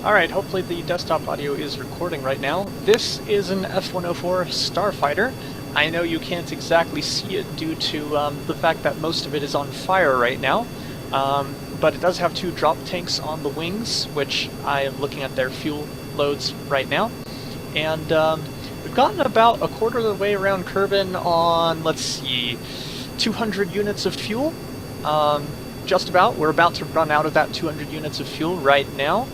Alright, hopefully the desktop audio is recording right now. This is an F-104 Starfighter. I know you can't exactly see it due to the fact that most of it is on fire right now, but it does have two drop tanks on the wings, which I am looking at their fuel loads right now. And we've gotten about a quarter of the way around Kerbin on, let's see, 200 units of fuel. Just about. We're about to run out of that 200 units of fuel right now.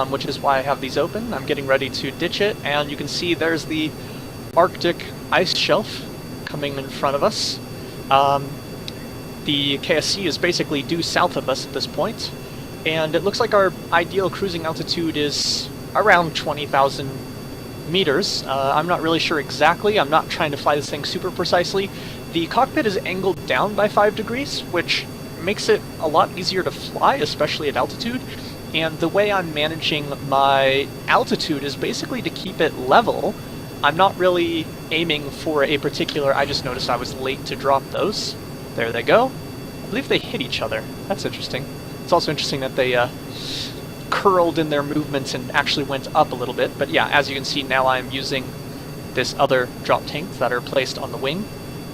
Which is why I have these open. I'm getting ready to ditch it, and you can see there's the Arctic ice shelf coming in front of us. The KSC is basically due south of us at this point, and it looks like our ideal cruising altitude is around 20,000 meters. I'm not really sure exactly. I'm not trying to fly this thing super precisely. The cockpit is angled down by 5 degrees, which makes it a lot easier to fly, especially at altitude. And the way I'm managing my altitude is basically to keep it level. I'm not really aiming for a particular... I just noticed I was late to drop those. There they go. I believe they hit each other. That's interesting. It's also interesting that they curled in their movements and actually went up a little bit. But yeah, as you can see now I'm using this other drop tank that are placed on the wing.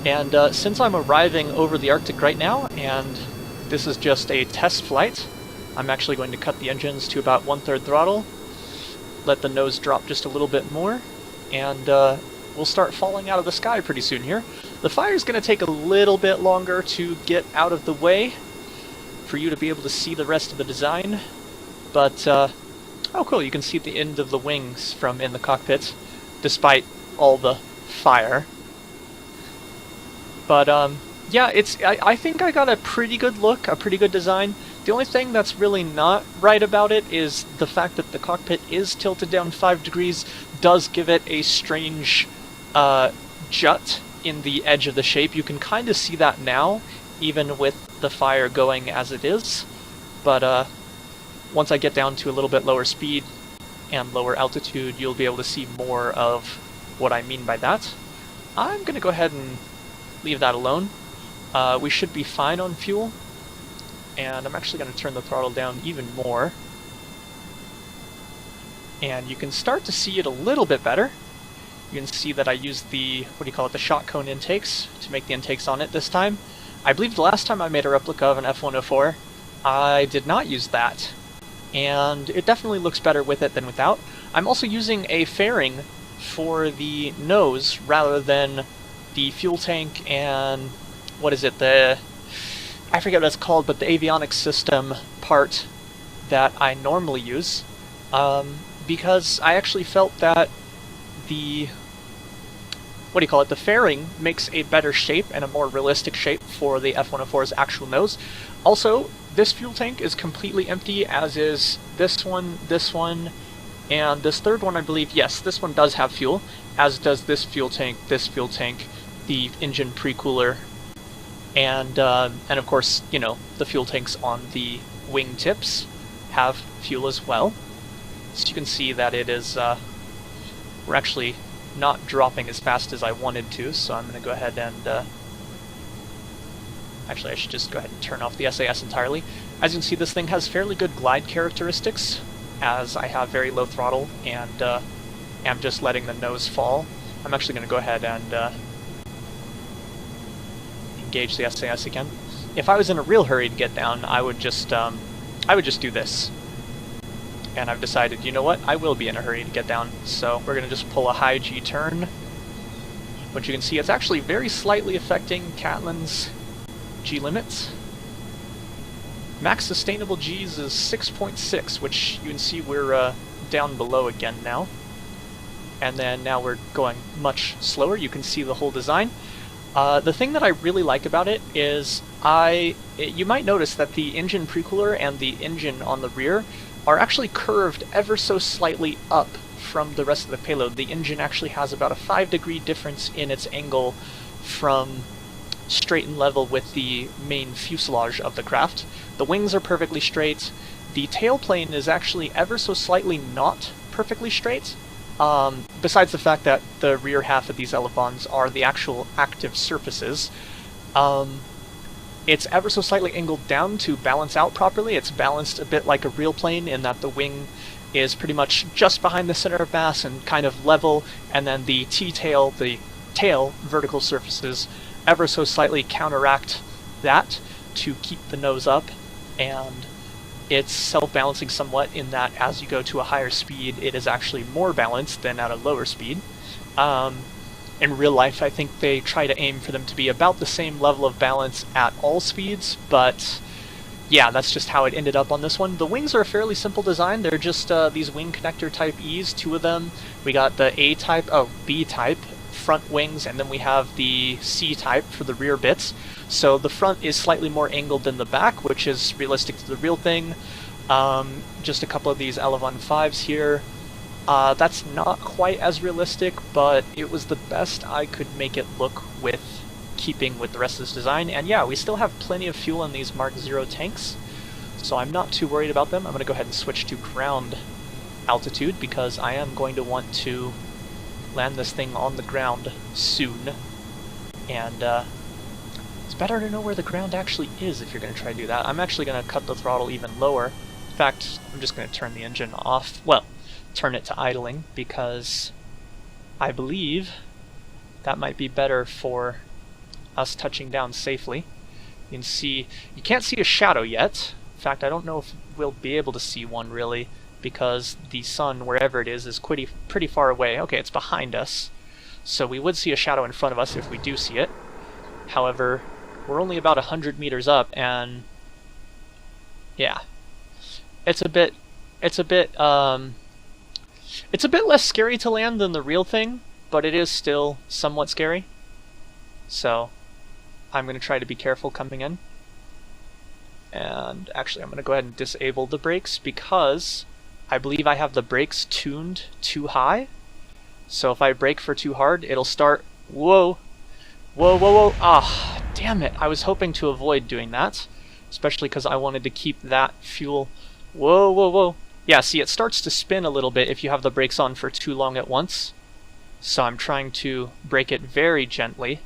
And since I'm arriving over the Arctic right now, and this is just a test flight, I'm actually going to cut the engines to about 1/3 throttle, let the nose drop just a little bit more, and we'll start falling out of the sky pretty soon here. The fire's going to take a little bit longer to get out of the way for you to be able to see the rest of the design, but oh cool, you can see the end of the wings from in the cockpit, despite all the fire. But yeah, I think I got a pretty good look, a pretty good design. The only thing that's really not right about it is the fact that the cockpit is tilted down 5 degrees does give it a strange jut in the edge of the shape. You can kind of see that now, even with the fire going as it is. But once I get down to a little bit lower speed and lower altitude, you'll be able to see more of what I mean by that. I'm going to go ahead and leave that alone. We should be fine on fuel. And I'm actually going to turn the throttle down even more. And you can start to see it a little bit better. You can see that I used the, what do you call it, the shot cone intakes to make the intakes on it this time. I believe the last time I made a replica of an F-104, I did not use that. And it definitely looks better with it than without. I'm also using a fairing for the nose rather than the fuel tank and, what is it, I forget what it's called, but the avionics system part that I normally use, because I actually felt that the, what do you call it, the fairing makes a better shape and a more realistic shape for the F-104's actual nose. Also, this fuel tank is completely empty, as is this one, and this third one, I believe. Yes, this one does have fuel, as does this fuel tank, the engine pre-cooler, and of course, you know, the fuel tanks on the wing tips have fuel as well. So you can see that it is, we're actually not dropping as fast as I wanted to, so I'm going to go ahead and, actually I should just go ahead and turn off the SAS entirely. As you can see, this thing has fairly good glide characteristics, as I have very low throttle and am just letting the nose fall. I'm actually going to go ahead and engage the SAS again. If I was in a real hurry to get down, I would just do this. And I've decided, you know what, I will be in a hurry to get down, so we're going to just pull a high G turn. But you can see it's actually very slightly affecting Catlin's G limits. Max sustainable Gs is 6.6, which you can see we're down below again now. And then now we're going much slower. You can see the whole design. The thing that I really like about it is you might notice that the engine pre-cooler and the engine on the rear are actually curved ever so slightly up from the rest of the payload. The engine actually has about a 5-degree difference in its angle from straight and level with the main fuselage of the craft. The wings are perfectly straight. The tailplane is actually ever so slightly not perfectly straight. Besides the fact that the rear half of these elevons are the actual active surfaces, it's ever so slightly angled down to balance out properly. It's balanced a bit like a real plane in that the wing is pretty much just behind the center of mass and kind of level, and then the T-tail, the tail vertical surfaces, ever so slightly counteract that to keep the nose up, and it's self-balancing somewhat in that as you go to a higher speed, it is actually more balanced than at a lower speed. In real life, I think they try to aim for them to be about the same level of balance at all speeds, but yeah, that's just how it ended up on this one. The wings are a fairly simple design. They're just these wing connector type E's, two of them. We got the B type front wings, and then we have the C type for the rear bits. So the front is slightly more angled than the back, which is realistic to the real thing. Just a couple of these F-105s here. That's not quite as realistic, but it was the best I could make it look with keeping with the rest of this design. And yeah, we still have plenty of fuel in these Mark 0 tanks, so I'm not too worried about them. I'm going to go ahead and switch to ground altitude because I am going to want to land this thing on the ground soon. And it's better to know where the ground actually is if you're going to try to do that. I'm actually going to cut the throttle even lower. In fact, I'm just going to turn the engine off. Well, turn it to idling, because I believe that might be better for us touching down safely. You can see, you can't see a shadow yet. In fact, I don't know if we'll be able to see one really, because the sun, wherever it is pretty far away. Okay, it's behind us, so we would see a shadow in front of us if we do see it. However, we're only about 100 meters up, and yeah, it's a bit less scary to land than the real thing, but it is still somewhat scary. So I'm going to try to be careful coming in. And actually, I'm going to go ahead and disable the brakes because I believe I have the brakes tuned too high. So if I brake for too hard, it'll start... Whoa! Whoa, whoa, whoa! Ah, damn it! I was hoping to avoid doing that, especially because I wanted to keep that fuel... Whoa, whoa, whoa! Yeah, see, it starts to spin a little bit if you have the brakes on for too long at once. So I'm trying to brake it very gently.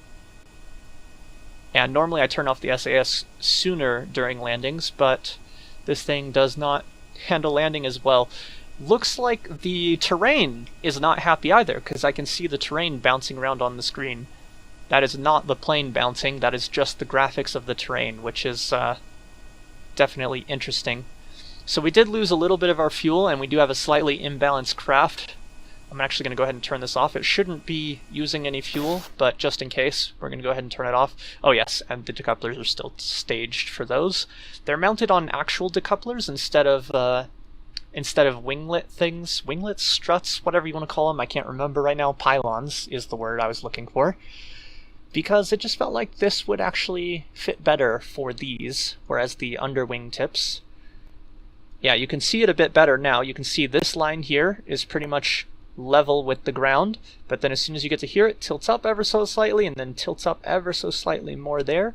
And normally I turn off the SAS sooner during landings, but this thing does not handle landing as well. Looks like the terrain is not happy either, because I can see the terrain bouncing around on the screen. That is not the plane bouncing, that is just the graphics of the terrain, which is definitely interesting. So we did lose a little bit of our fuel, and we do have a slightly imbalanced craft. I'm actually going to go ahead and turn this off. It shouldn't be using any fuel, but just in case, we're going to go ahead and turn it off. Oh yes, and the decouplers are still staged for those. They're mounted on actual decouplers instead of winglet things. Winglets, struts, whatever you want to call them. I can't remember right now. Pylons is the word I was looking for. Because it just felt like this would actually fit better for these, whereas the underwing tips... Yeah, you can see it a bit better now. You can see this line here is pretty much level with the ground, but then as soon as you get to here, it tilts up ever so slightly and then tilts up ever so slightly more there.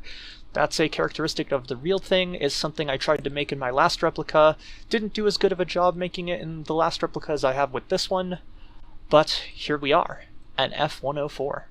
That's a characteristic of the real thing. Is something I tried to make in my last replica. Didn't do as good of a job making it in the last replica as I have with this one, but here we are, an F-104.